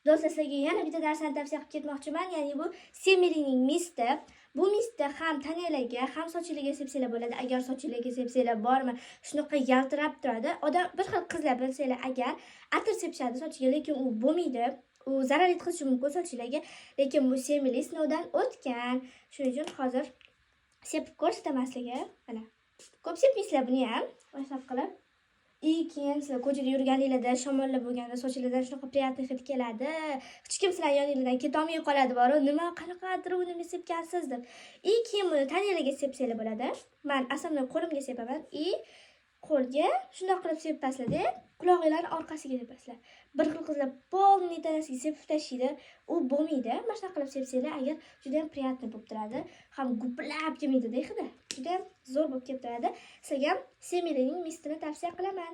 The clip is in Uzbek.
Do'stlar, sizlarga yana bitta narsani tavsiya qilib ketmoqchiman. Ya'ni bu Semirining misti. Bu mistni ham tananglarga, ham sochinglarga sepsanglar bo'ladi. Agar sochinglarga sepsanglar bormi, shunaqa yaltirab turadi. Odam bir xil qizlar bilsanglar, agar atir sepishadi sochiga, lekin u bo'lmaydi. U zarar yetkazishi mumkin sochinglarga, lekin bu Semiri sinovdan o'tgan. Shuning uchun hozir sepib ko'rsataman sizlarga. Mana. Ko'p sepmaysizlar buni ham, mashlab qilib. Keyin sizlar ko'chada yurganinglarda, shamollab bo'lganda sochingizdan shunaqa приятный hid keladi. Hech kim sizlar yoningizdan ketolmay qoladi, boru nima qanaqadir uni sepgansiz deb. Keyin buni tananglarga sepsanglar bo'ladi. Men aslida qo'limga sepaman. Qo'lga shunday qilib sepasizlar, quloqinglarni orqasiga sepasizlar. Bir xil qizlar polniy tanasiga sepib tashlaydi, u bo'lmaydi. Mana shunday qilib sepsanglar, agar juda ham приятный bo'lib turadi, ham guplab kelmaydi-da hidi. Juda ham zo'r bo'lib kelib turadi. Sizga Semirining mistini tavsiya qilaman.